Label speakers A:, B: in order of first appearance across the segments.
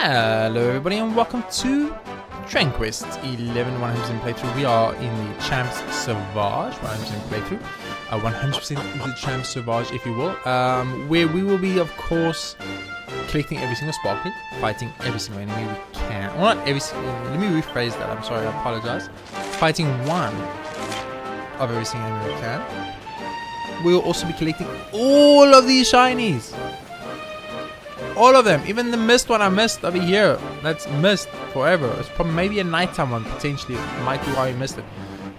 A: Hello everybody and welcome to Train Quest 11 100% playthrough. We are in the CHAMPS SAUVAGE 100% playthrough. 100% the CHAMPS SAUVAGE, if you will, where we will be, of course, collecting every single sparkly, fighting every single enemy we can. Well, not every single, let me rephrase that, I'm sorry, I apologize. Fighting one of every single enemy we can. We will also be collecting all of these shinies. All of them, even the missed one I missed over here. That's missed forever. It's probably maybe a nighttime one potentially. It might be why we missed it.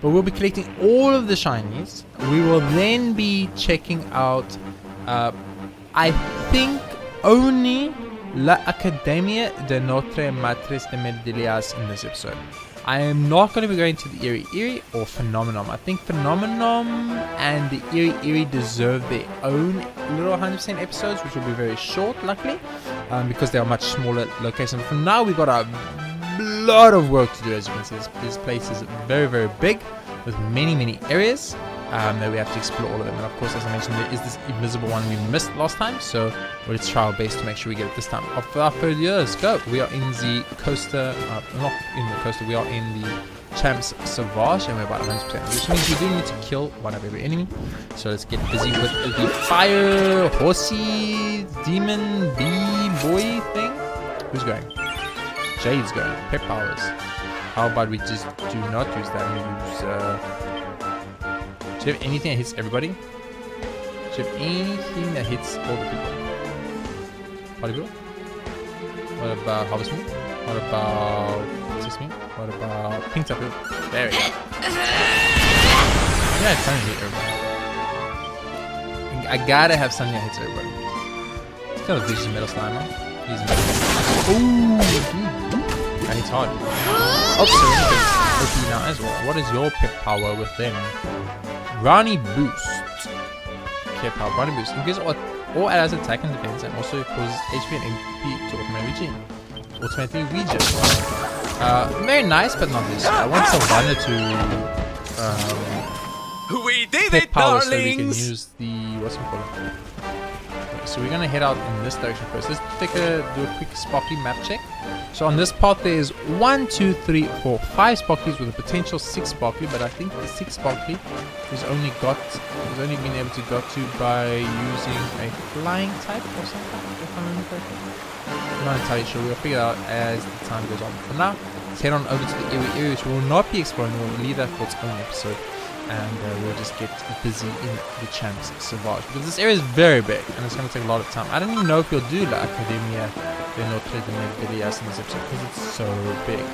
A: But we'll be collecting all of the shinies. We will then be checking out, I think, only La Academia de Notre Matres de Medillas in this episode. I am not going to be going to the Eerie or Phenomenon. I think Phenomenon and the Eerie deserve their own little 100% episodes, which will be very short, luckily, because they are much smaller locations. For now, we've got a lot of work to do, as you can see. This place is very, very big, with many areas that we have to explore all of them. And of course, as I mentioned, there is this invisible one we missed last time, so let's try our best to make sure we get it this time. Without further ado, let's go. We are in the coaster, not in the coaster, we are in the CHAMPS SAUVAGE, and we're about 100%, which means we do need to kill one of every enemy. So let's get busy with the fire, horsey, demon, bee, boy thing. Who's going? Jade's going. Pep powers. How about we just do not use that and use, do you have anything that hits everybody? Do you have anything that hits all the people? Party people? What about Harvest Moon? What about Sesame? What about Pink Tap? There we go. Yeah, it's something to hit everybody. I gotta have something that hits everybody. It's kind of vicious metal slime, huh? He's metal. Ooh! That hits hard. Oh, so OP now as well. What is your pip power with them? Brownie Boost. Okay, power Brownie Boost. Increases all allies attack and defense, and also causes HP and MP to automatically regen. Very nice, but not this. I want Savannah to
B: we did
A: pip
B: it,
A: power
B: darlings!
A: so we can use the what's it called? Okay, so we're gonna head out in this direction first. Let's do a quick sparkly map check. So on this path there is 1, 2, 3, 4, 5 sparklies with a potential 6 sparkly, but I think the 6 sparkly is only been able to got to by using a flying type or something, if I remember correctly. I'm not entirely sure. We'll figure it out as the time goes on. For now, let's head on over to the area, which we will not be exploring. We'll leave that for its own episode, and we'll just get busy in the CHAMPS SAUVAGE, because this area is very big and it's going to take a lot of time. I don't even know if we'll do La Academia de Notre Dame de Villas in this episode because it's so big,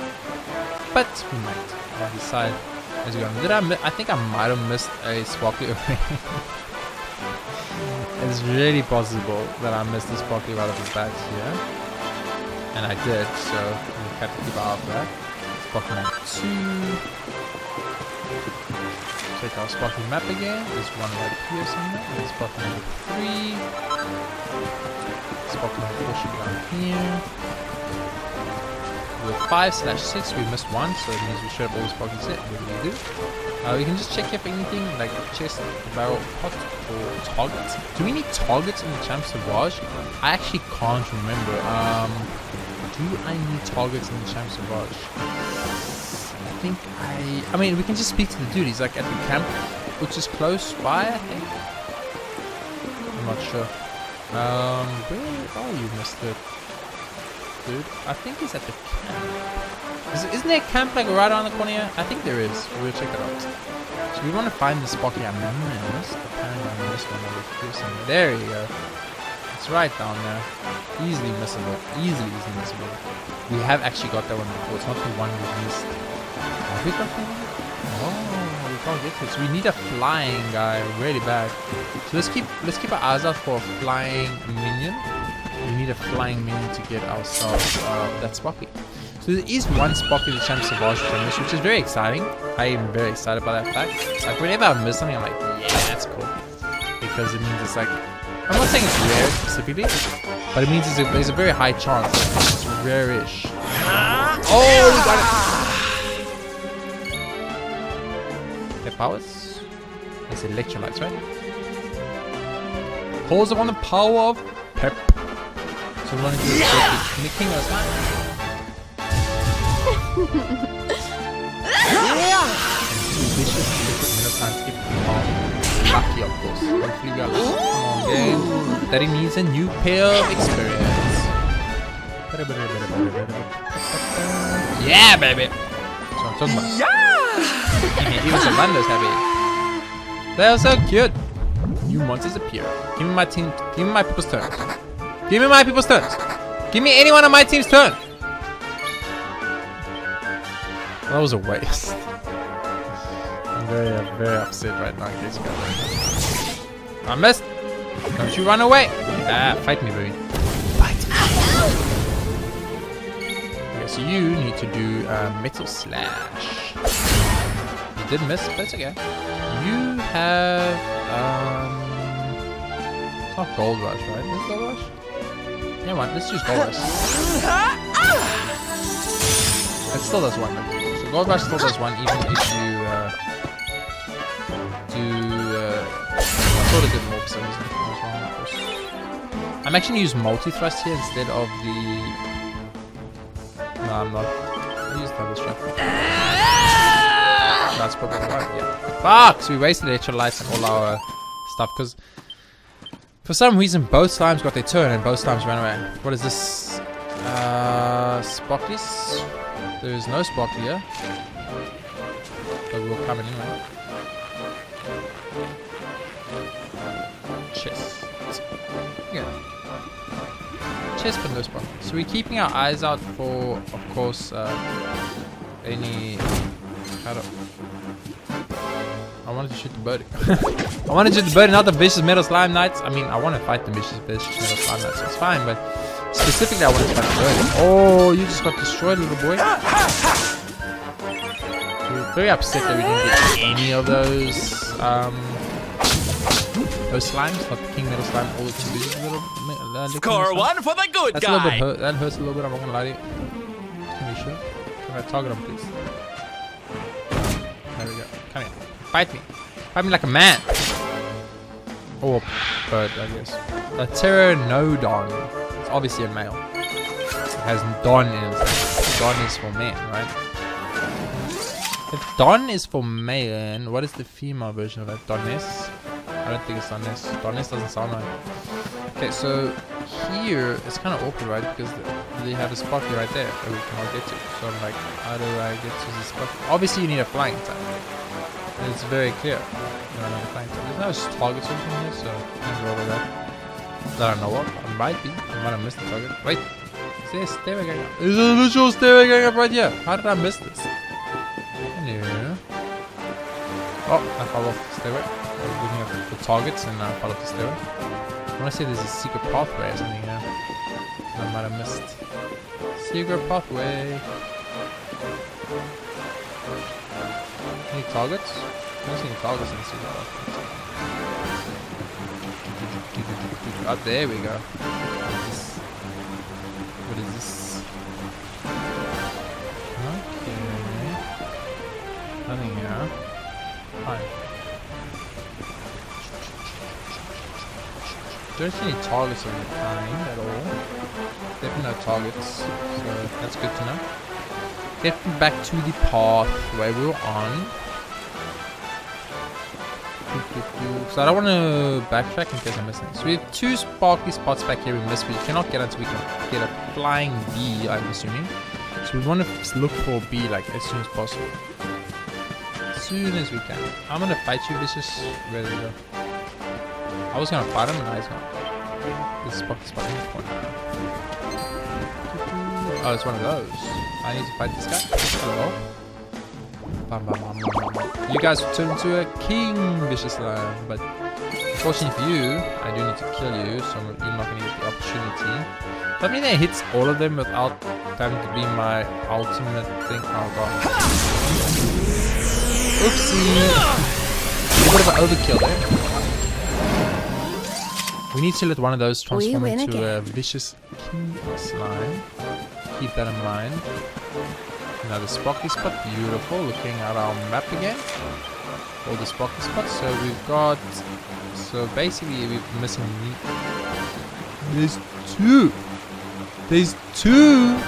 A: but we might. I'll decide as we go. I think I might have missed a sparkly already. It's really possible that I missed the sparkly right off the bat here, and I did, so we have to keep an eye out for that. Sparkly number 2. Check our sparkly map again. There's one right here somewhere. There's sparkly number 3. Sparkly number 4 should be down here. With 5/6, we missed one, so it means we should have all the sparkly set. What do we do? We can just check here for anything like chest, barrel, pot, or targets. Do we need targets in the CHAMPS SAUVAGE? I actually can't remember. Do I need targets in the CHAMPS SAUVAGE? I mean, we can just speak to the dude. He's like at the camp, which is close by, I think. I'm not sure. Where are you, Mr. Dude? I think he's at the camp. Isn't there a camp like right around the corner here? I think there is. We'll check it out. So we want to find the sparkly I missed. Apparently I missed one over here somewhere. There you go. It's right down there. Easily missable. Easily missable. We have actually got that one before. It's not the one we missed. Have we got that one? Oh, we can't get to it. So we need a flying guy really bad. So let's keep our eyes out for a flying minion. We need a flying minion to get ourselves that sparkly. So there is one sparkly in the CHAMPS SAUVAGE finish, which is very exciting. I am very excited about that fact. Like whenever I miss something, I'm like, yeah, that's cool. Because it means it's like, I'm not saying it's rare specifically, but it means there's a very high chance. It's rare-ish. Oh, we got it! Their powers? It's electrolytes, right? Calls upon the power of pep. So I'm running to the king of slime. Yeah! Two vicious liquid minnow slimes if we are lucky, of course. Hopefully we are lucky. Come on, game. Daddy needs a new pair of experience. Yeah, baby! That's what I'm talking about. Yeah! Even some wonders happy. They're so cute. New monsters appear. Give me my team. Give me my people's turns. Give me my people's turns. Give me any one of my team's turn. That was a waste. I'm very upset right now, in case you guys. I missed. Don't you run away. Ah, fight me, baby. Fight me. Okay, so you need to do metal slash. You did miss, but it's okay. You have it's not gold rush, right? Is it gold rush? Yeah, man, let's use gold rush. It still does one. So gold rush still does one, even if you do. I thought it did more for some reason. I was wrong, of course. I'm actually gonna use multi thrust here instead of the. No, I'm not. I'll use double strike. That's probably right, yeah. Fuck! So we wasted extra lights and all our stuff because for some reason both slimes got their turn and both slimes ran away. What is this? Sparklies? There's no sparkly here. But we'll come in anyway. Chest. Yeah. Chest but no sparkly. So we're keeping our eyes out for, of course, any kind of. I wanted to shoot the birdie. I wanted to shoot the birdie, not the vicious metal slime knights. I mean, I want to fight the vicious metal slime knights, so it's fine, but specifically I wanted to fight the birdie. Oh, you just got destroyed, little boy. We're very upset that we didn't get any of those slimes, not the king metal slime, all the two vicious little
B: Score one for the good
A: That's
B: guy.
A: A little bit hurt. That hurts a little bit, I'm not gonna lie to you. Can we shoot? Can I target him, please? There we go. Come here. Fight me. Fight me like a man. Or bird, I guess. A pteranodon. It's obviously a male. It has don in it. Don is for men, right? If don is for man, what is the female version of that? Doness? I don't think it's Doness. Doness doesn't sound right. Okay, so here it's kind of awkward, right? Because they have a sparkly right there that we cannot get to. So I'm like, how do I get to the sparkly? Obviously, you need a flying type. And it's very clear. You don't have a flying type. There's no target or anything here, so I'm over that. I don't know what. I might be. I might have missed the target. Wait. Is there a stairway going up? There's a literal stairway going up right here. How did I miss this? Hello. Oh, I fell off the stairway. I was looking at the targets and I fell off the stairway. I want to say there's a secret pathway or something here. I might have missed. Secret pathway. Any targets? I don't see any targets in the secret pathway. Oh, there we go. What is this? Okay. Nothing here. Fine. Don't see any targets of the kind at all. Definitely no targets, so that's good to know. Getting back to the path where we were on. So I don't want to backtrack in case I miss it. So we have two sparkly spots back here we missed, but you cannot get until we can get a flying bee, I'm assuming. So we want to look for a bee like as soon as possible. As soon as we can. I'm going to fight you, Vicious. Where do we go? I was gonna fight him, and now he's gone. This spot in the corner. Oh, it's one of those. I need to fight this guy. Hello. Bam, bam, bam, bam, bam. You guys turn into a king, vicious slime, but unfortunately for you, I do need to kill you, so you're not gonna get the opportunity. Does that mean it hits all of them without having to be my ultimate thing? Oh god. Oopsie. A bit of an overkill there. We need to let one of those transform into a vicious king slime. Keep that in mind. Now the sparkly spot, beautiful. Looking at our map again. All the sparkly spots. So we've got. So basically we're missing. There's two. There's 2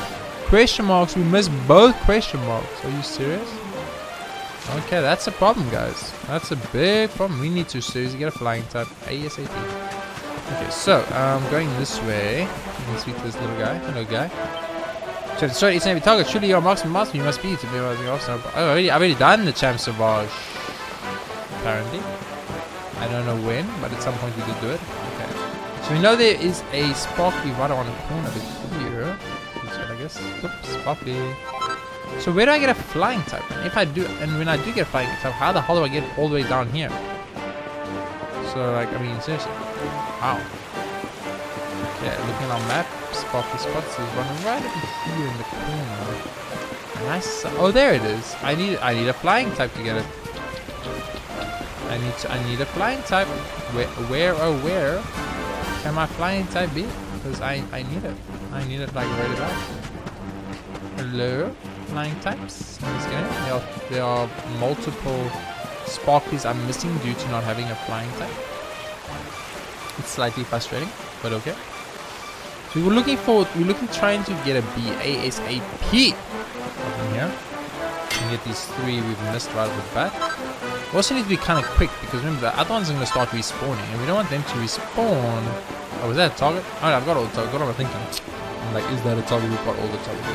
A: question marks. We missed both question marks. Are you serious? Okay, that's a problem, guys. That's a big problem. We need to seriously get a flying type ASAP. Okay, so going this way. You can speak to this little guy. Hello, guy. Sorry, it's enemy target. Surely you're a marksman master. You must be to be a marksman officer. Oh, I've already done the Champs Sauvage. Apparently. I don't know when, but at some point we did do it. Okay. So we know there is a sparkly right on the corner over here. This one, I guess. Oops, sparkly. So where do I get a flying type? And if I do, and when I do get a flying type, how the hell do I get all the way down here? So like, I mean, seriously. Wow. Okay, looking at our map, sparkly spots. There's one right over here in the corner. Nice. Oh, there it is. I need a flying type to get it. I need a flying type. Where can my flying type be? Because I need it. I need it like right about. Hello, flying types in this game. There are multiple sparklies I'm missing due to not having a flying type. It's slightly frustrating, but okay. So we're trying to get a B ASAP from here. And get these 3 we've missed right off the bat. We also need to be kind of quick because remember the other ones are going to start respawning and we don't want them to respawn. Oh, was that a target? Oh, I've got all the targets. What am I thinking? I'm like, is that a target? We've got all the targets.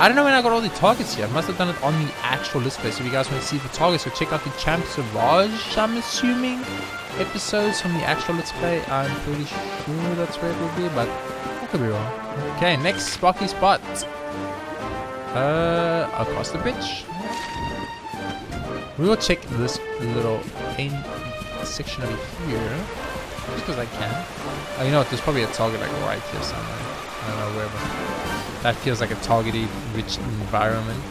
A: I don't know when I got all the targets here. I must have done it on the actual list play. So if you guys want to see the targets, so check out the Champs Sauvage, I'm assuming, episodes from the actual let's play. I'm pretty sure that's where it will be, but I could be wrong. Okay, next sparky spot. Across the bridge. We will check this little end section over here. Just because I can. Oh, you know what? There's probably a target like right here somewhere. I don't know where, but that feels like a targeted rich environment.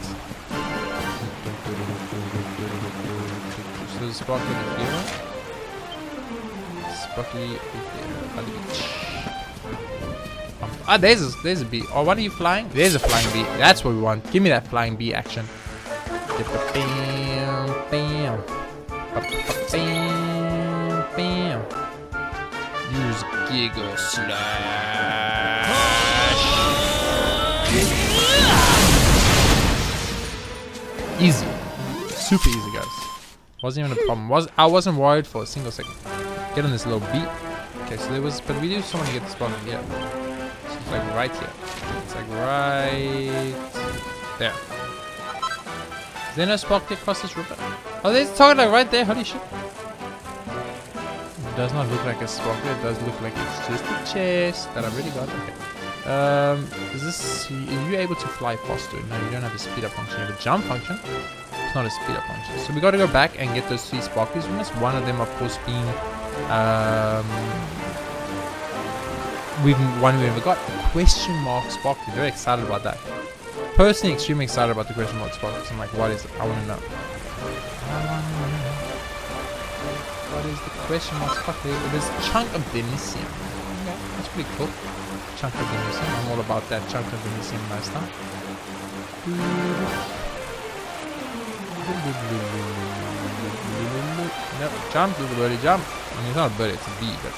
A: So sparkly over here. Sparkly over there by the beach. Ah, there's a bee. Oh, what are you flying? There's a flying bee. That's what we want. Give me that flying bee action. Bam, bam, bam, bam. Use Giga Slash. Easy, super easy, guys. Wasn't even a problem. I wasn't worried for a single second. Get on this little beat. Okay, so there was, but we do someone to get the spot here. So it's like right here. It's like right there. Is there no sparkly across this river? Oh, there's a target like right there. Holy shit. It does not look like a sparkly. It does look like it's just a chest that I really got. Okay. Is this... Are you able to fly faster? No, you don't have a speed up function. You have a jump function. It's not a speed up function. So we got to go back and get those 3 sparklies from us. One of them, of course, being... we've got question mark sparkly. Very excited about that. Personally, extremely excited about the question mark sparkles. I'm like, what is it? I want to know. What is the question mark sparkle? It is chunk of Denisium. Okay, that's pretty cool. Chunk of Denisium. I'm all about that chunk of Denisium lifestyle. Nope, jump, little birdie, jump. I mean, it's not a bird, it's a bee, but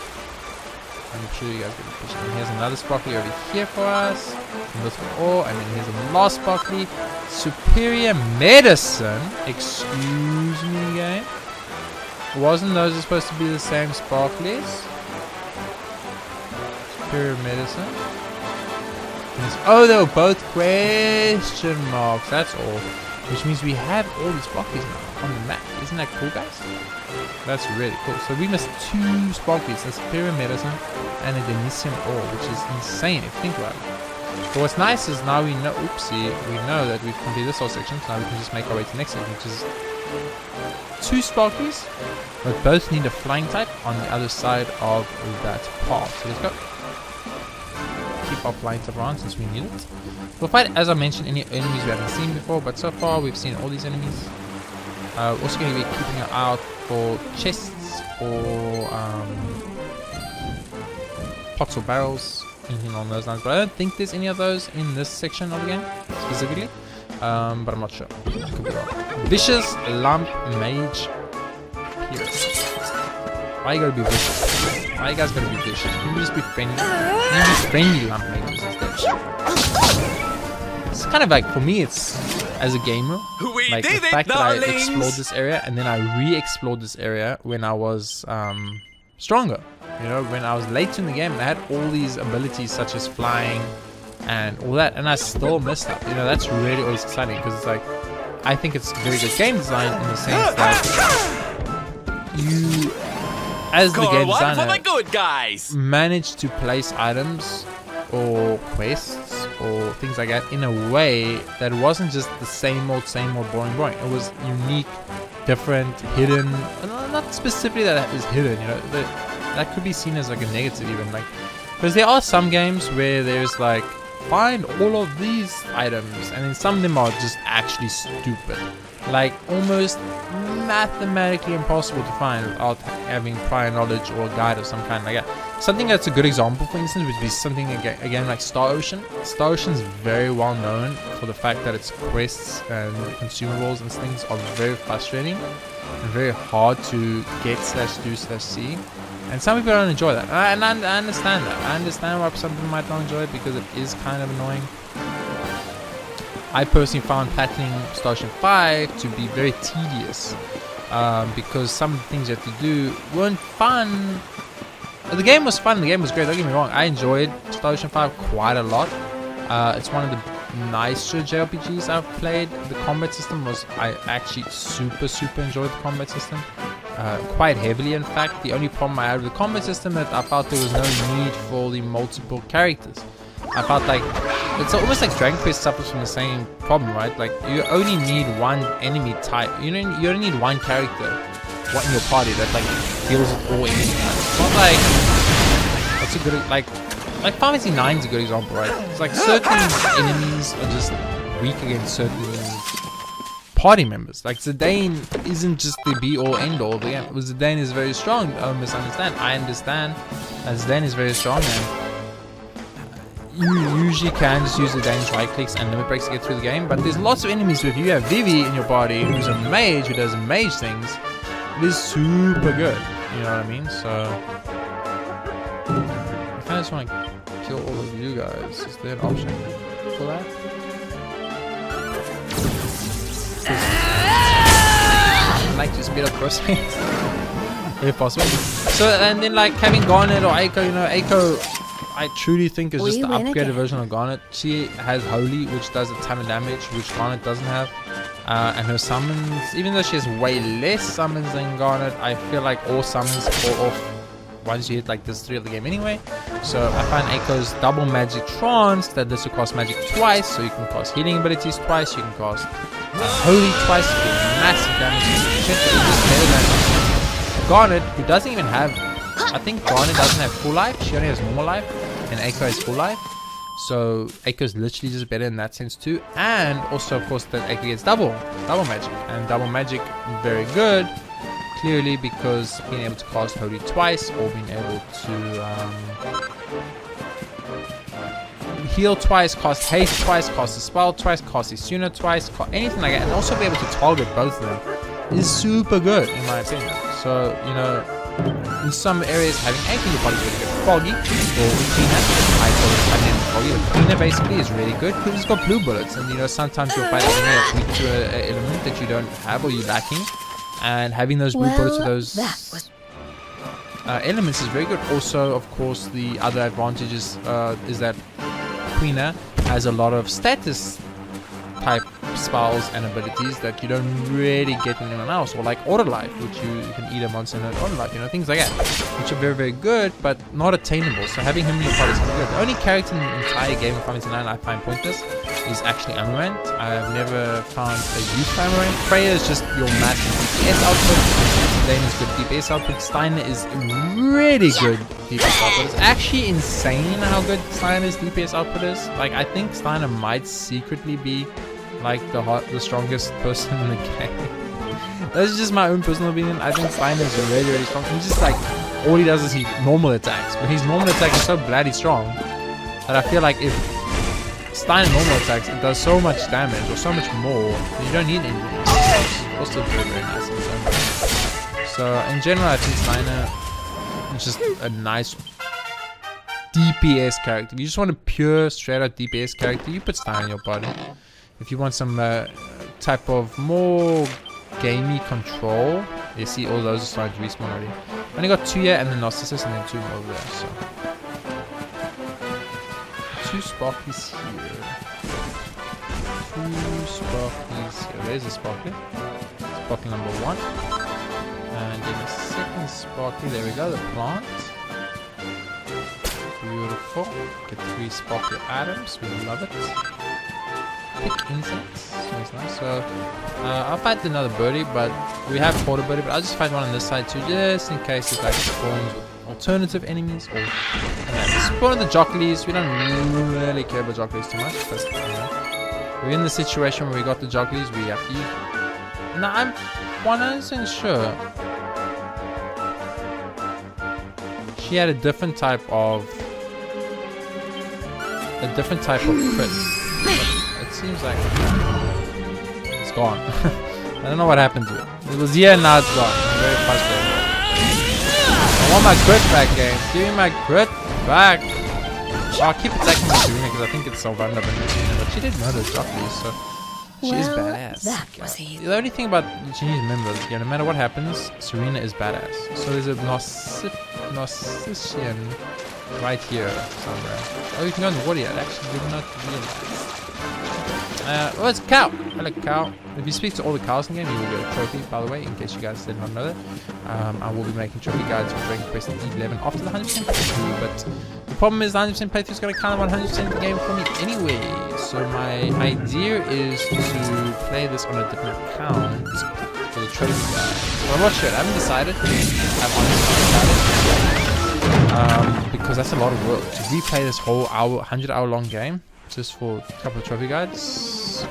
A: I'm sure you guys get the picture. And here's another sparkly over here for us. And this one, oh, and then here's a last sparkly. Superior medicine. Excuse me, game. Wasn't those supposed to be the same sparklies? Superior medicine. Oh, they were both question marks. That's all. Which means we have all these sparklies now on the map. Isn't that cool, guys? That's really cool. So we missed 2 sparklies, a superior medicine and a Denisium ore, which is insane if you think about it. But what's nice is now we know, oopsie, we know that we've completed this whole section, so now we can just make our way to the next section, which is 2 sparklies, but both need a flying type on the other side of that path. So let's go. Keep our flying type around since we need it. We'll fight, as I mentioned, any enemies we haven't seen before, but so far we've seen all these enemies. We're also going to be keeping an eye out for chests or pots or barrels, anything along those lines. But I don't think there's any of those in this section of the game specifically. But I'm not sure. I could be wrong. Vicious Lump Mage here. Why you gotta be vicious? Why you guys gotta be vicious? Can you just be friendly? Can you be friendly lump mages instead? It's kind of like, for me, it's as a gamer, like the fact that I explored this area and then I re-explored this area when I was stronger. You know, when I was late in the game and I had all these abilities such as flying and all that, and I still messed up. You know, that's really always exciting because it's like, I think it's very good game design in the sense that you, as the game designer, manage to place items or quests or things like that in a way that wasn't just the same old boring. It was unique, different, hidden. Not specifically that is hidden, you know, that could be seen as like a negative even, like, because there are some games where there's like, find all of these items, and then some of them are just actually stupid, like almost mathematically impossible to find without having prior knowledge or a guide of some kind like that. Something that's a good example, for instance, would be something again like Star Ocean. Star Ocean is very well known for the fact that its quests and consumables and things are very frustrating and very hard to get /do/see. And some people don't enjoy that. And I understand that. I understand why some people might not enjoy it because it is kind of annoying. I personally found platinum Star Ocean 5 to be very tedious because some of the things you have to do weren't fun. The game was fun. The game was great. Don't get me wrong. I enjoyed Star Ocean 5 quite a lot. It's one of the nicer JRPGs I've played. The combat system was, I actually super enjoyed the combat system. Quite heavily, in fact. The only problem I had with the combat system that I felt there was no need for the multiple characters. I felt like it's almost like Dragon Quest suffers from the same problem, right? Like you only need one enemy type. You only need one character, one in your party that like deals with all enemies. It's not like it's a good like Final Fantasy IX is a good example, right? It's like certain enemies are just weak against certain party members. Like Zidane isn't just the be-all end-all of the game. Zidane is very strong. Misunderstand. I understand that Zidane is very strong, and you usually can just use Zidane's right clicks and limit breaks to get through the game. But there's lots of enemies. If you have Vivi in your party, who's a mage who does mage things, it is super good. You know what I mean? So I kind of just want to kill all of you guys. Is there an option for that? I like to speed up processing if possible. So, and then like having Garnet or Eiko, you know, Eiko I truly think is just the upgraded version of Garnet. She has Holy, which does a ton of damage, which Garnet doesn't have. And her summons, even though she has way less summons than Garnet, I feel like all summons fall off once you hit like this 3 of the game anyway. So I find Eiko's double magic trance that lets you cast magic twice, so you can cast healing abilities twice, you can cast Holy twice, you get massive damage. It's just better than Garnet, who doesn't even have, I think Garnet doesn't have full life, she only has normal life, and Eiko has full life. So Eiko's literally just better in that sense too. And also of course that Eiko gets double magic, and double magic very good. Clearly because being able to cast Holy twice, or being able to heal twice, cast haste twice, cast a spell twice, cast a Suna twice, anything like that, and also be able to target both of them is super good in my opinion. So, you know, in some areas having Eiko in your body is really good. Foggy or Quina, I call it unnamed Foggy, but Quina basically is really good because it's got blue bullets, and you know, sometimes you'll find an enemy that's weak to an element that you don't have or you're lacking. And having those blue bullets with those elements is very good. Also, of course, the other advantage is that Quina has a lot of status type spells and abilities that you don't really get in anyone else, or like auto life, which you can eat a monster and auto life, you know, things like that, which are very good but not attainable. So having him in your party is good. The only character in the entire game of Final Fantasy IX I find pointless is actually Amarant. I've never found a use for Amarant. Freya is just your massive DPS output. Zidane is good DPS output. Steiner is really good DPS output. It's actually insane how good Steiner's DPS output is. Like, I think Steiner might secretly be like the strongest person in the game. That's just my own personal opinion. I think Steiner is really strong. He's just like, all he does is he normal attacks, but his normal attack is so bloody strong that I feel like if Steiner normal attacks, it does so much damage or so much more that you don't need anything. It's also very nice in its own way. So in general, I think Steiner It's just a nice DPS character. If you just want a pure, straight out DPS character, you put Stein in your party. If you want some type of more gamey control, you see all those are starting to respawn already. Only got 2 here and the Narcissus and then 2 more over there. So 2 Sparklies here. 2 Sparklies here. There's a Sparkly. Sparkly number 1. And then the second Sparkly. There we go. The plant. Beautiful. Get 3 Sparkly items. We love it. Pick insects. That's nice. So I'll fight another birdie, but we have fought a birdie, but I'll just fight one on this side too, just in case it like spawns with alternative enemies or spawn the Jockleys. We don't really care about Jockleys too much, but you know, we're in the situation where we got the Jockleys, we have to use them. Now I'm 100% sure she had a different type of crit. It seems like it's gone. I don't know what happened to it. It was here and now it's gone. I'm very frustrated. I want my crit back, game. Give me my crit back. Oh, I'll keep attacking the Serena because I think it's so random in this game. But she did murder Jockleys, so she is badass.
C: That was easy.
A: The only thing about you need to remember is, no matter what happens, Serena is badass. So there's a Narcissian right here somewhere. Oh, you can go in the water. I actually did not realize. Well, it's a cow. Hello, cow. If you speak to all the cows in the game, you will get a trophy, by the way, in case you guys did not know that. I will be making trophy guides for Dragon Quest 11 after the 100% playthrough, but the problem is the 100% playthrough is going to count 100% of the game for me anyway. So my idea is to play this on a different account for the trophy guide. So I'm not sure. I haven't decided. I've honestly decided. Because that's a lot of work to replay this whole 100-hour long game just for a couple of trophy guides.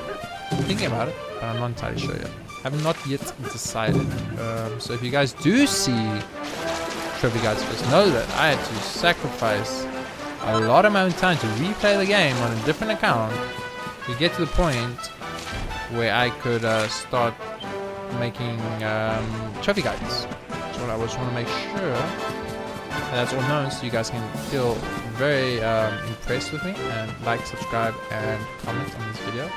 A: I'm thinking about it, but I'm not entirely sure yet. I have not yet decided. So if you guys do see trophy guides first, know that I had to sacrifice a lot of my own time to replay the game on a different account to get to the point where I could start making trophy guides. So I just want to make sure that's all known, so you guys can feel very impressed with me, and like, subscribe, and comment on this video,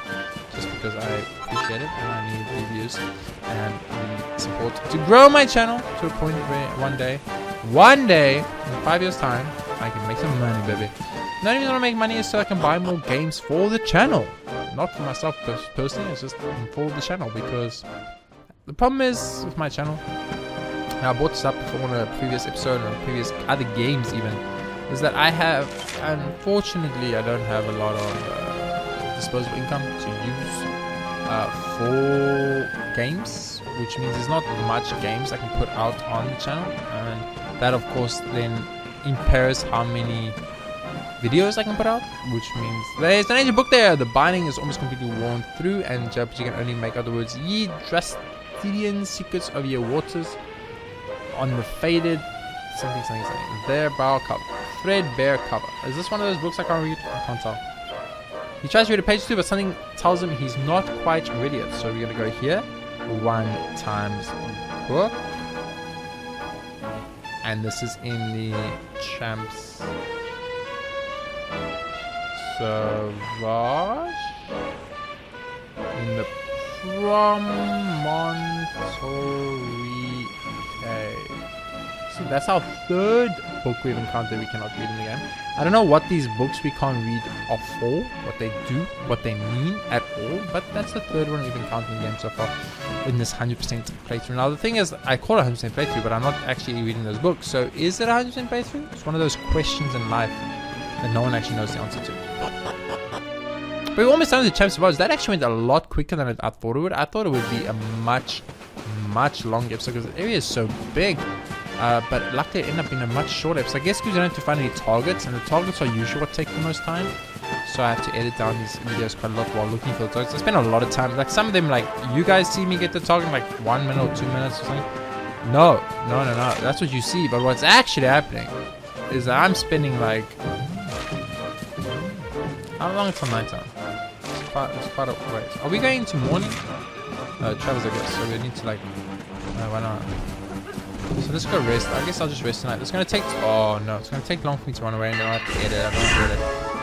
A: just because I appreciate it and I need reviews and the support to grow my channel to a point where one day, in 5 years time, I can make some money, baby. Not even want to make money so I can buy more games for the channel, not for myself personally. It's just for the channel, because the problem is with my channel, I brought this up before on a previous episode or previous other games even, is that I have, unfortunately, I don't have a lot of disposable income to use for games, which means there's not much games I can put out on the channel, and that of course then impairs how many videos I can put out, which means there's an ancient book there. The binding is almost completely worn through, and JRPG can only make, other words, ye Drastidian secrets of your waters on the faded something threadbare cover. Is this one of those books I can't read? I can't tell. He tries to read a page 2, but something tells him he's not quite ready yet. So we're gonna go here, 1 times book, and this is in the CHAMPS SAUVAGE in the promontory cave. So that's our 3rd book we've encountered we cannot read in the game. I don't know what these books we can't read are for, what they do, what they mean at all, but that's the 3rd one we've encountered in the game so far in this 100% playthrough. Now the thing is, I call it 100% playthrough, but I'm not actually reading those books. So is it 100% playthrough? It's one of those questions in life that no one actually knows the answer to. But we almost done with the CHAMPS SAUVAGE. That actually went a lot quicker than I thought it would. I thought it would be a much longer episode because the area is so big. But luckily it ended up being a much shorter episode. I guess because you don't have to find any targets, and the targets are usually what take the most time. So I have to edit down these videos quite a lot while looking for the targets. I spend a lot of time. Like some of them, like you guys see me get the target in like 1 minute or 2 minutes or something. No. That's what you see. But what's actually happening is that I'm spending like, how long until nighttime? It's quite a ways. Are we going into morning? Travels, I guess. So we need to like, why not? So let's go rest. I guess I'll just rest tonight. It's gonna take. Oh no, it's gonna take long for me to run away and then I have to edit. I don't do it.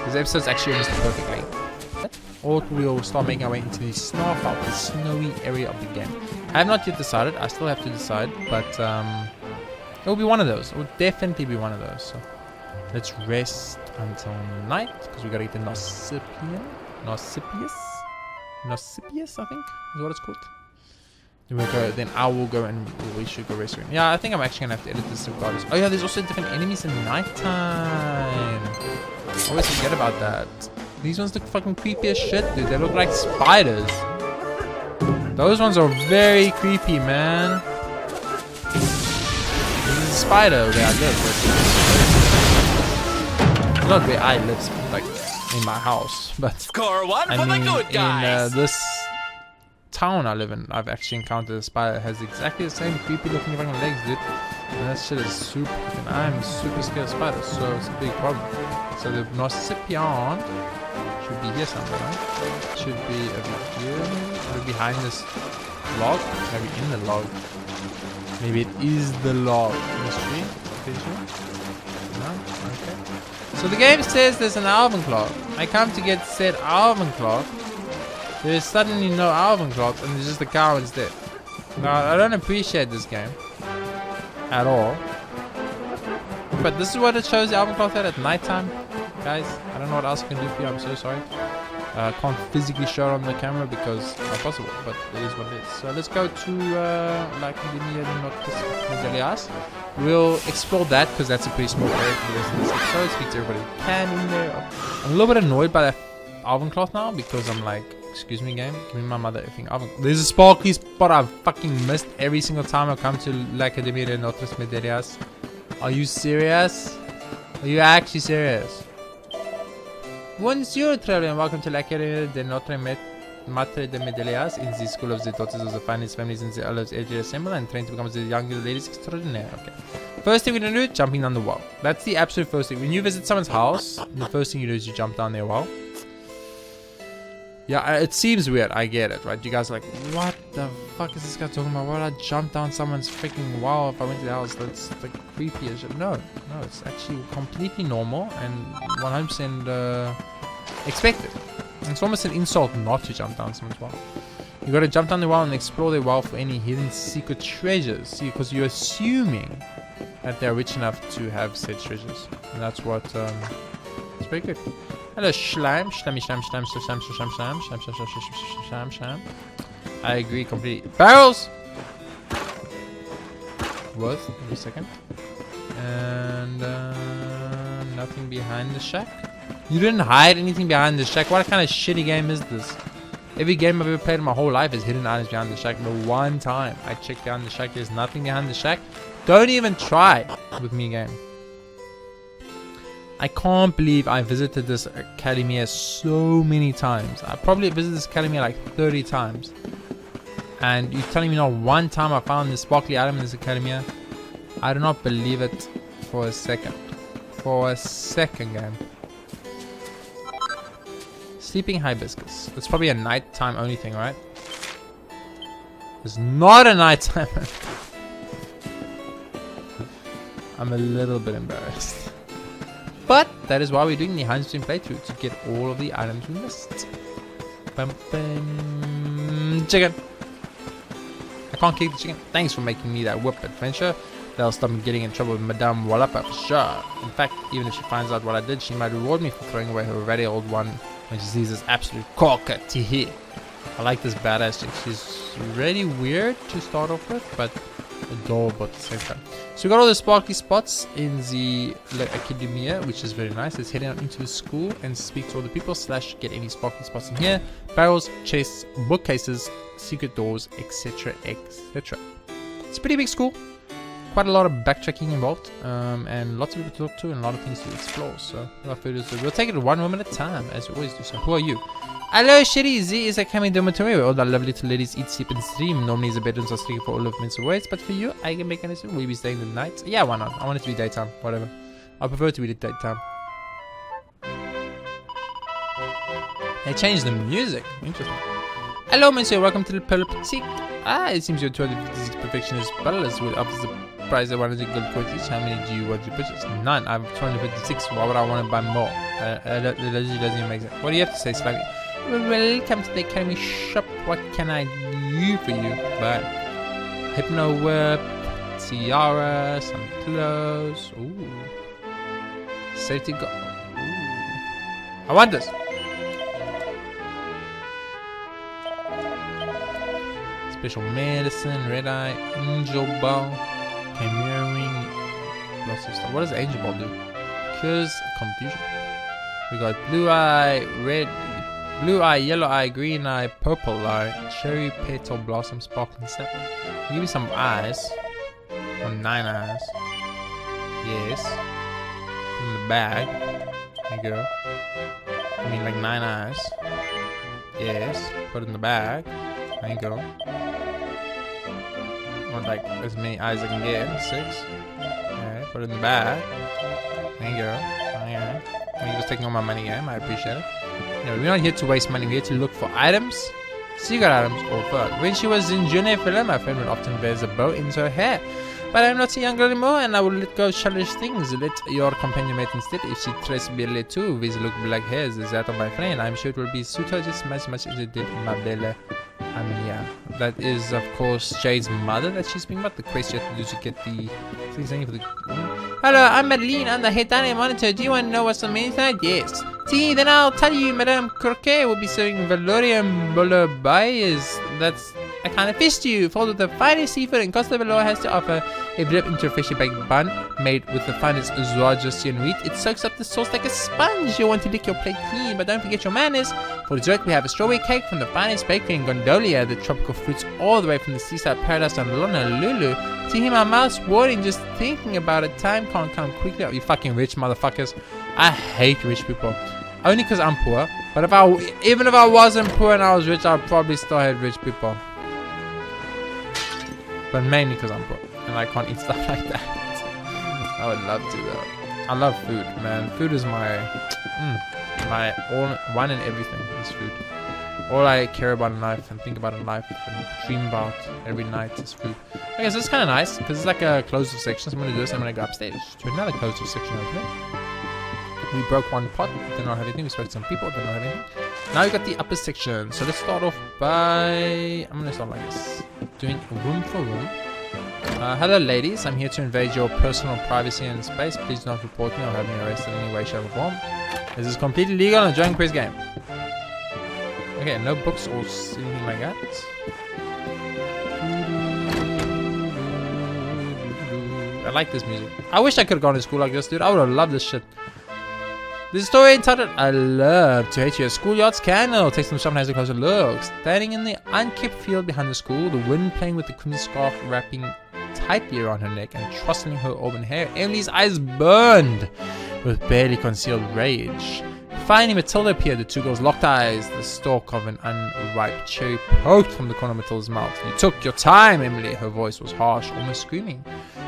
A: This episode's actually almost perfectly. Or we'll start making our way into the snowfelt, the snowy area of the game. I have not yet decided. I still have to decide, but it will be one of those. It will definitely be one of those. So let's rest until night because we gotta get the Nausipius, I think is what it's called. Then we'll go. Then I will go and we should go rest. Yeah, I think I'm actually gonna have to edit this regardless. Oh yeah, there's also different enemies in nighttime. I always forget about that. These ones look fucking creepy as shit, dude. They look like spiders. Those ones are very creepy, man. This is a spider where I live. Not where I live, like in my house, but
B: Score one
A: I
B: for
A: mean,
B: the good guys.
A: in this town I live in, I've actually encountered a spider that has exactly the same creepy looking fucking legs, dude. And that shit is super freaking. I'm super scared of spiders, so it's a big problem. So the Nausipion should be here somewhere, right? Should be over here, or behind this log, maybe in the log. Maybe it is the log. Mystery? No? Okay. So the game says there's an Alvin clock. I come to get said Alvin clock. There is suddenly no Alvin clock, and there's just a cow instead. Now I don't appreciate this game at all. But this is what it shows the Alvin clock at nighttime. Guys, I don't know what else I can do for you. I'm so sorry. Can't physically show it on the camera because it's not possible, but it is what it is. So let's go to we'll explore that because that's a pretty small area for the rest of this episode. Speak to everybody who can in there. I'm a little bit annoyed by that Alvin cloth now because I'm like, excuse me, game, give me my mother effing Alvin. There's a sparkly spot I've fucking missed every single time I come to l'Académie de Notre Mederias. Are you serious? Are you actually serious? Bonjour, traveler, and welcome to l'Académie de Notre Maître de Medelias in the school of the daughters of the finest families in the olives age assemble and train to become the younger ladies extraordinaire. Okay. First thing we're gonna do, jumping down the wall. That's the absolute first thing. When you visit someone's house, the first thing you do is you jump down their wall. Yeah, it seems weird. I get it, right? You guys are like, what the fuck is this guy talking about? Why would I jump down someone's freaking wall if I went to the house? That's like creepy as shit. No, it's actually completely normal and 100% expected. It's almost an insult not to jump down someone's wall. You gotta jump down the wall and explore their wall for any hidden secret treasures. See, because you're assuming that they're rich enough to have said treasures. And that's what, it's very good. Hello, Schleim. I agree completely. Barrels! Worth every second. And nothing behind the shack. You didn't hide anything behind the shack. What kind of shitty game is this? Every game I've ever played in my whole life is hidden items behind the shack. The one time I checked behind the shack, there's nothing behind the shack. Don't even try with me, game. I can't believe I visited this academia so many times. I probably visited this academia like 30 times. And you're telling me not one time I found this sparkly item in this academia? I do not believe it for a second. For a second, game. Sleeping hibiscus. It's probably a nighttime only thing, right? It's not a nighttime. I'm a little bit embarrassed. But that is why we're doing the 100% playthrough, to get all of the items we missed. Bum, bum. Chicken. I can't kick the chicken. Thanks for making me that whip adventure. That'll stop me getting in trouble with Madame Wallapa for sure. In fact, even if she finds out what I did, she might reward me for throwing away her already old one when she sees this absolute corker. Teehee. I like this badass chick. She's really weird to start off with, but adorable at the same time. So we got all the sparkly spots in the academia, which is very nice. Let's head out into the school and speak to all the people / get any sparkly spots in here. Barrels, chests, bookcases, secret doors, etc, etc. It's a pretty big school. Quite a lot of backtracking involved, and lots of people to talk to and a lot of things to explore. So without further ado, we'll take it one room at a time, as we always do. So who are you? Hello, Sherry. Z is a coming dormitory where all the lovely little ladies eat, sleep, and stream. Normally, the bedrooms are sleeping for all of men's ways, but for you, I can make an assumption. Will you be staying the night? Yeah, why not? I want it to be daytime. Whatever. I prefer it to be daytime. They changed the music. Interesting. Hello, monsieur. Welcome to the Pearl Boutique. It seems your 256 perfectionist butler will offers the price at 100 gold coins each. How many do you want to purchase? None. I have 256. Why would I want to buy more? That literally doesn't even make sense. What do you have to say, Sluggy? Welcome to the Academy shop. What can I do for you? But Hypno Whip, Tiara, some clothes. Ooh. Safety go. Ooh. I want this. Special medicine, red eye, angel ball, chimera ring, lots of stuff. What does angel ball do? Cures confusion. We got blue eye, yellow eye, green eye, purple eye, cherry petal blossom, sparkling sap. Give me some eyes. Or 9 eyes. Yes. In the bag. There you go. I mean like 9 eyes. Yes. Put it in the bag. There you go. Want like as many eyes as I can get. 6. Alright, put it in the bag. There you go. Alright. You're just taking all my money again. I appreciate it. No, we're not here to waste money. We're here to look for items, secret items, or fur. When she was in junior film, my friend would often wear a bow in her hair. But I'm not so young anymore, and I will let go childish things. Let your companion mate instead. If she tries to be a too, with look black hairs as that of my friend, I'm sure it will be suit her just as much as it did my Bella. I mean, yeah. That is, of course, Jade's mother that she's speaking about. The quest you have to do to get the... Hello, I'm Madeline. I'm the head dining monitor. Do you want to know what's on the menu tonight? Yes. See, then I'll tell you, Madame Croquet will be serving Valorian Bouillabaisse. That's a kind of fish stew, filled with the finest seafood, and Costa Valor has to offer a dip into a freshly baked bun made with the finest Zoagosian wheat. It soaks up the sauce like a sponge. You'll want to lick your plate clean, but don't forget your manners. For dessert, we have a strawberry cake from the finest bakery in Gondolia, the tropical fruits all the way from the seaside paradise on Honolulu. See him, my mouth's watering just thinking about it. Time can't come quickly. Oh, you fucking rich motherfuckers. I hate rich people. Only because I'm poor. But even if I wasn't poor and I was rich, I'd probably still hate rich people. But mainly because I'm poor and I can't eat stuff like that. I would love to though. I love food, man. Food is my all, one and everything is food. All I care about in life and think about in life and dream about every night is food. Okay, so it's kind of nice because it's like a closed section. So I'm going to do this. I'm going to go upstairs to another closed section over here. We broke one pot, did not have anything. We spoke to some people, did not have anything. Now we got the upper section. So let's start off by... I'm going to start like this. Doing room for room. Hello ladies, I'm here to invade your personal privacy and space. Please do not report me or have me arrested in any way, shape or form. This is completely legal and a Dragon Quest game. Okay, no books or anything like that. I like this music. I wish I could have gone to school like this, dude. I would have loved this shit. This story entitled I Love to Hate You. A schoolyard's candle takes them shop and has a closer look. Standing in the unkept field behind the school, the wind playing with the crimson scarf wrapping tightly around her neck and trussing her auburn hair, Emily's eyes burned with barely concealed rage. Finally, Matilda appeared. The two girls locked eyes. The stalk of an unripe cherry poked from the corner of Matilda's mouth. You took your time, Emily. Her voice was harsh, almost screaming.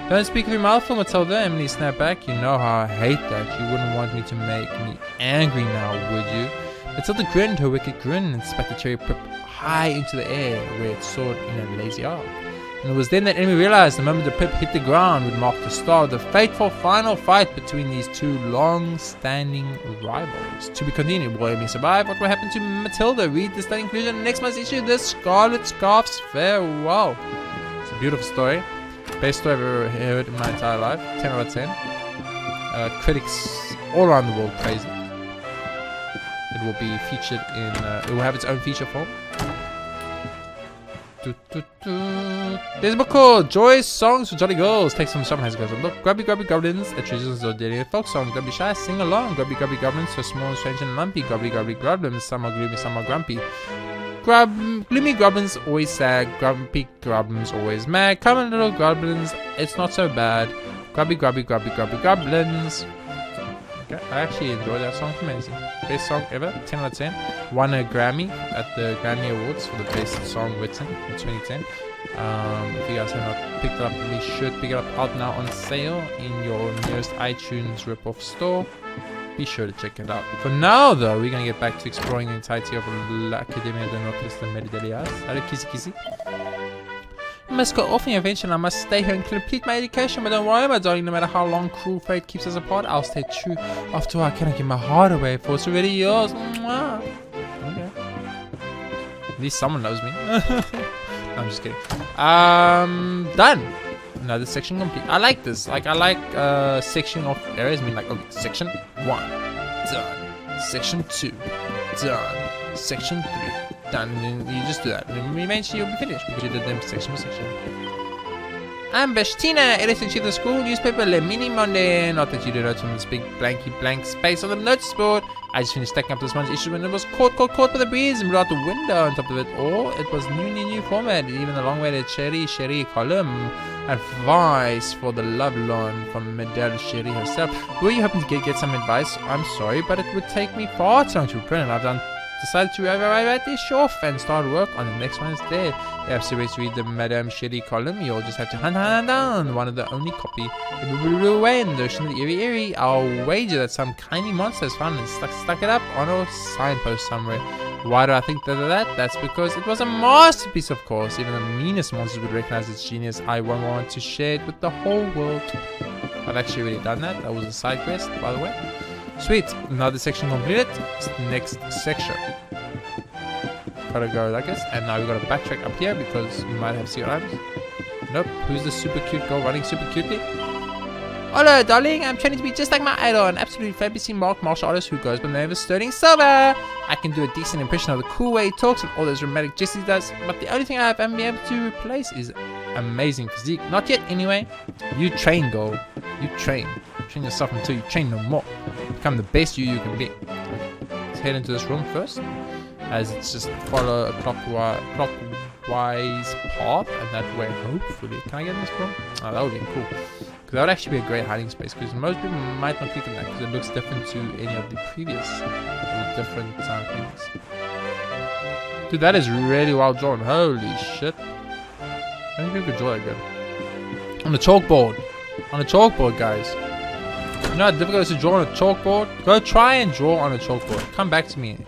A: Don't speak with your mouth full, Matilda. Emily snapped back. You know how I hate that. You wouldn't want me to make me angry now, would you? Matilda grinned her wicked grin and spat the cherry pip high into the air where it soared in a lazy arc. And it was then that Emily realized the moment the pip hit the ground would mark the start of the fateful final fight between these two long-standing rivals. To be continued. Will Emily survive? What will happen to Matilda? Read the stunning conclusion in next month's issue, The Scarlet Scarf's Farewell. It's a beautiful story. Best story I've ever heard in my entire life. 10 out of 10. Critics all around the world praise it. It will be featured in... it will have its own feature form. There's a book called Joy's Songs for Jolly Girls. Take some shop and has goes. Look, grubby goblins, a traditions or daily folk song. Don't be shy, sing along. Grubby goblins, so small and strange and lumpy. Grubby goblins, some are gloomy, some are grumpy. Gloomy goblins always sad, grumpy goblins always mad. Come on, little goblins, it's not so bad. Grubby goblins. Okay, I actually enjoyed that song tremendously. Best song ever, 10 out of 10. Won a Grammy at the Grammy Awards for the best song written in 2010. If you guys have not picked it up, we should pick it up out now on sale in your nearest iTunes ripoff store. Be sure to check it out. For now, though, we're going to get back to exploring the entirety of L'Accademia de Notre Dame de Meridias. Hello, Kissy. I must go off in your venture and I must stay here and complete my education. But don't worry, my darling, no matter how long cruel fate keeps us apart, I'll stay true. After all, I cannot give my heart away, for it's already yours. Mwah. Okay. At least someone loves me. No, I'm just kidding. Done. Another section complete. I like this. Like, I like section of areas. I mean, like, okay, section 1, done. Section 2, done. Section 3, done. And then you just do that. And eventually you'll be finished because you did them section by section. Ambush Tina, editor to the school newspaper Le Mini Monday. Not that you did notice from this big blank space on the notice board. I just finished stacking up this month's issue when it was caught by the breeze and blew out the window on top of it all. It was new format, even the long-awaited Sherry column. Advice for the lovelorn from Madame Sherry herself. Were you hoping to get some advice? I'm sorry, but it would take me far too long to print, and I've decided to write this off and start work on the next one instead. You have to read the Madame Sherry column. You'll just have to hunt down one of the only copy. It will be away in the ocean of the eerie. I'll wager that some kindly monster has found and stuck it up on a signpost somewhere. Why do I think that? That's because it was a masterpiece, of course. Even the meanest monsters would recognize its genius. I want to share it with the whole world. I've actually already done that. That was a side quest, by the way. Sweet, another section completed. It's the next section. Gotta go like this, and now we gotta backtrack up here because we might have secret items. Nope. Who's the super cute girl running super cutely? Hello, darling. I'm training to be just like my idol, an absolutely fabulously marked martial artist who goes by the name of Sterling Silver. I can do a decent impression of the cool way he talks and all those dramatic gestures he does, but the only thing I haven't been able to replace is amazing physique. Not yet, anyway. You train, girl. You train. Train yourself until you train no more. Become the best you can be. Let's head into this room first, as it's just follow a clockwise path, and that way, hopefully. Can I get in this room? Oh, that would be cool. Because that would actually be a great hiding space, because most people might not click on that, because it looks different to any of the previous different things. Dude, that is really well drawn. Holy shit. I don't think people could draw that good. On the chalkboard. On the chalkboard, guys. You know how difficult it is to draw on a chalkboard? Go try and draw on a chalkboard. Come back to me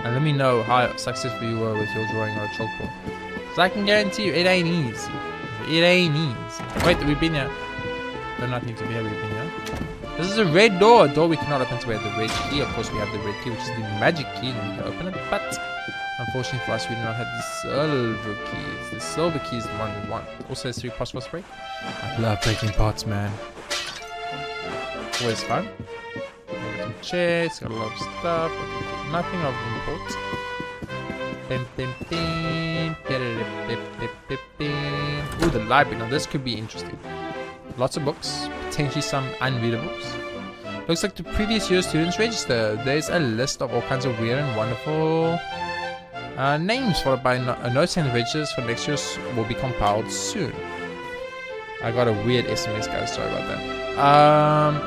A: and let me know how successful you were with your drawing on a chalkboard. Because I can guarantee you, it ain't easy. It ain't easy. Wait, we've been here. Do not need to be here, we've been here. This is a red door. A door we cannot open, so we have the red key. Of course, we have the red key, which is the magic key, and we can open it. But unfortunately for us, we do not have the silver keys. The silver key is the one we want. Also, has 3 possible break. I love breaking parts, man. Always fun. Got some chests, got a lot of stuff. Nothing of import. Ooh, the library. Now this could be interesting. Lots of books, potentially some unreadables. Looks like the previous year's students register. There's a list of all kinds of weird and wonderful names, followed by a note saying the registers for next year will be compiled soon. I got a weird SMS, guys. Sorry about that.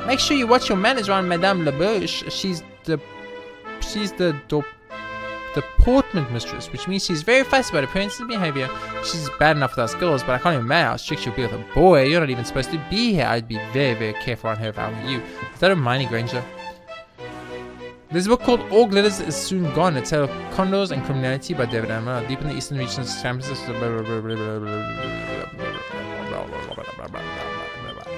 A: Make sure you watch your manners around Madame Labouche. She's the deportment mistress, which means she's very fussy about appearance and behavior. She's bad enough with us girls, but I can't even imagine how strict she'll be with a boy. You're not even supposed to be here. I'd be very, very careful on her if I were you. Is that Hermione Granger? There's a book called All Glitters Is Soon Gone. It's a tale of condors and criminality by David Ammer. Deep in the eastern regions of CHAMPS.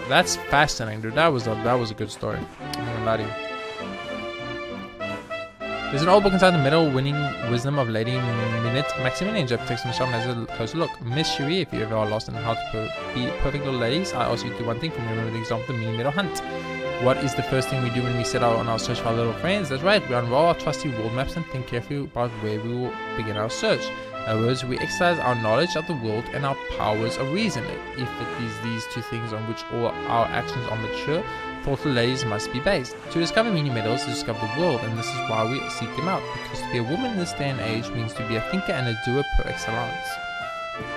A: That's fascinating, dude. That was a good story. I'm not gonna lie to you. There's an old book inside the middle, Winning Wisdom of Lady Minute Maximilian. Jeff takes some shop and has a closer look. Miss Cherie, if you ever are lost in how to be perfect little ladies, I ask you to do one thing for me. Remember the example of the mini meadow hunt. What is the first thing we do when we set out on our search for our little friends? That's right, we unroll our trusty world maps and think carefully about where we will begin our search. In other words, we exercise our knowledge of the world and our powers of reason. If it is these two things on which all our actions are mature, thoughtful ladies must be based. To discover mini meadows, to discover the world, and this is why we seek them out. Because to be a woman in this day and age means to be a thinker and a doer per excellence.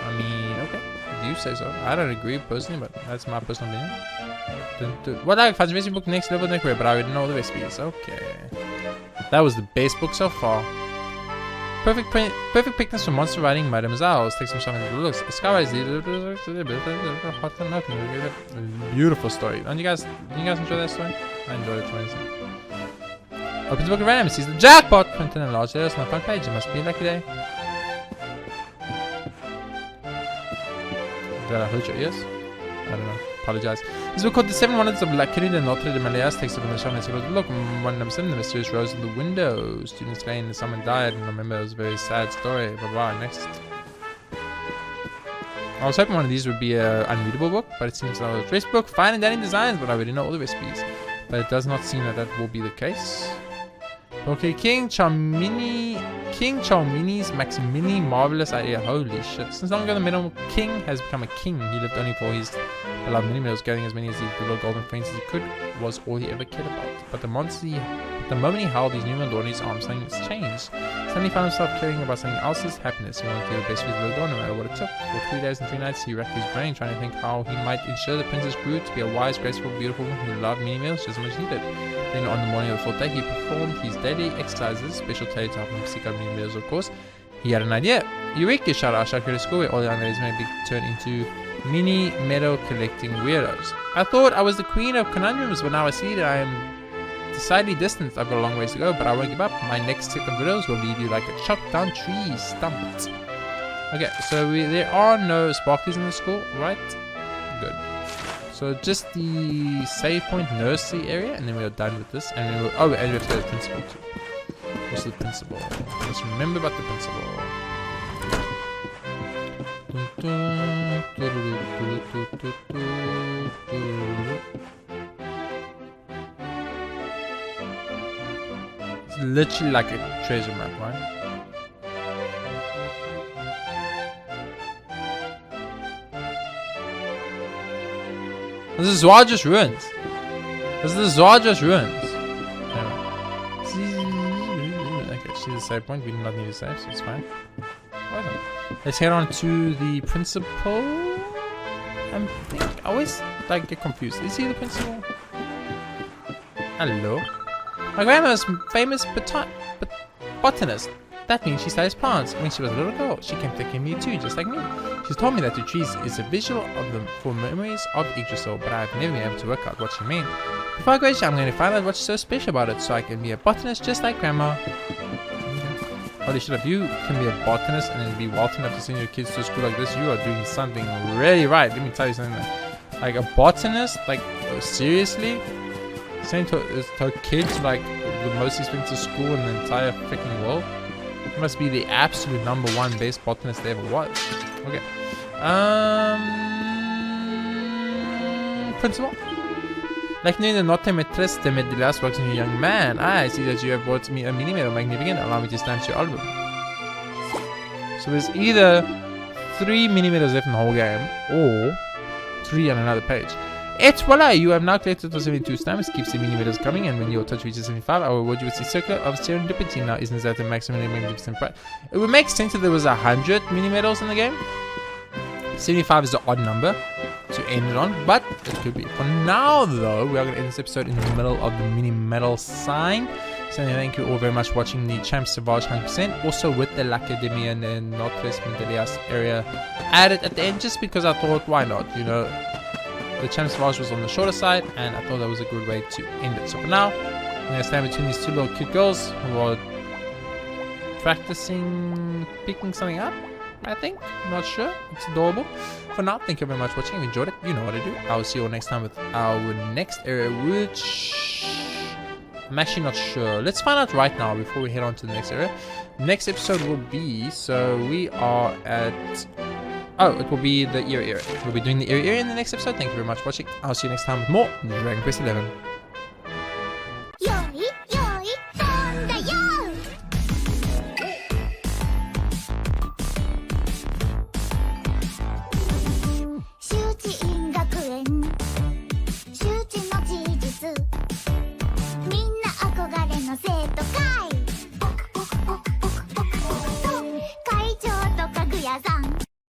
A: I mean, okay, if you say so. I don't agree personally, but that's my personal opinion. What I fancy book next level next way, but I already know the recipes. Okay, that was the best book so far. Perfect picnics for monster riding mademoiselles. Take some shocking little looks. Skywise, beautiful story. Don't you guys enjoy that story? I enjoyed it tremendously. Opens the book of random. Sees the jackpot printed in large letters on the front page. It must be a lucky day. Did I hurt your ears? I don't know. Apologize. This is called The Seven Wonders of La Querida Notre de Maleas. Takes up in the show and says, look, one number 7, the mysterious rose in the window. Students claim someone died, and remember it was a very sad story. Bye bye. Next. I was hoping one of these would be an unreadable book, but it seems like a recipe book, fine and dandy designs, but I already know all the recipes. But it does not seem that that will be the case. Okay, King Chalmini's Maximini marvelous idea. Holy shit. Since long ago, the middle king has become a king. He lived only for his beloved mini medals, gathering as many as the little golden frames as he could, was all he ever cared about. But the moment he held these numerous in his arms, something changed. Suddenly he found himself caring about something else's happiness. He wanted to do the best for his little girl, no matter what it took. For 3 days and 3 nights, he racked his brain, trying to think how he might ensure the princess grew to be a wise, graceful, beautiful woman who loved mini meals just as much as he did. Then on the morning of the 4th day, he performed his daily exercises, special today to help him seek out mini meals, of course. He had an idea. Eureka! Shouted our Shakira school, where all the young ladies may be turned into mini medal collecting weirdos. I thought I was the queen of conundrums, but now I see that I am decidedly distant. I've got a long ways to go, but I won't give up. My next set of riddles will leave you like a chopped down tree stumped. Okay, so there are no sparklies in the school, right? Good. So just the save point nursery area, and then we are done with this. And we will, and we have to go to the principal too. What's the principal? Let's remember about the principal. It's literally like a treasure map, right? This is Zwaja's ruins. This is Zwaja's ruins. Okay, she's a save point. We do not need to save, so it's fine. Awesome. Let's head on to the principal. I always get confused. Is he the principal? Hello. My grandma's famous botanist. That means she studies plants. When she was a little girl, she came taking me too, just like me. She's told me that the trees is a visual of them for memories of Yggdrasil, but I've never been able to work out what she meant. Before I graduate, I'm going to find out what's so special about it, so I can be a botanist just like Grandma. Holy shit, if you can be a botanist and then be wealthy enough to send your kids to school like this, you are doing something really right. Let me tell you something. Like a botanist, seriously? Sending to kids like the most expensive school in the entire freaking world? It must be the absolute #1 best botanist there ever was. Okay. Principal? Like knowing the notte maîtresse de Medilas works on you, young man. I see that you have brought me a mini medal. Magnificent. Allow me to stamp your album. So there's either 3 mini medals left in the whole game, or 3 on another page. Et voila! You have now collected 72 stamps. Keeps the mini medals coming, and when your touch reaches 75, I will reward you with the circle of serendipity. Now, isn't that the maximum magnificent price? It would make sense if there was 100 mini medals in the game. 75 is the odd number to end it on, but it could be. For now, though, we are going to end this episode in the middle of the mini medal sign. So thank you all very much for watching the Champs Sauvage 100%. Also with the l'Academia and the Notre Mentelias area added at the end, just because I thought, why not? You know, the Champs Sauvage was on the shorter side, and I thought that was a good way to end it. So for now, I'm going to stand between these 2 little cute girls who are practicing picking something up. I think. I'm not sure. It's adorable. For now, thank you very much for watching. If you enjoyed it, you know what to do. I will see you all next time with our next area, which I'm actually not sure. Let's find out right now before we head on to the next area. Next episode will be, so we are at, it will be the ear area. We'll be doing the ear area in the next episode. Thank you very much for watching. I'll see you next time with more Dragon Quest XI.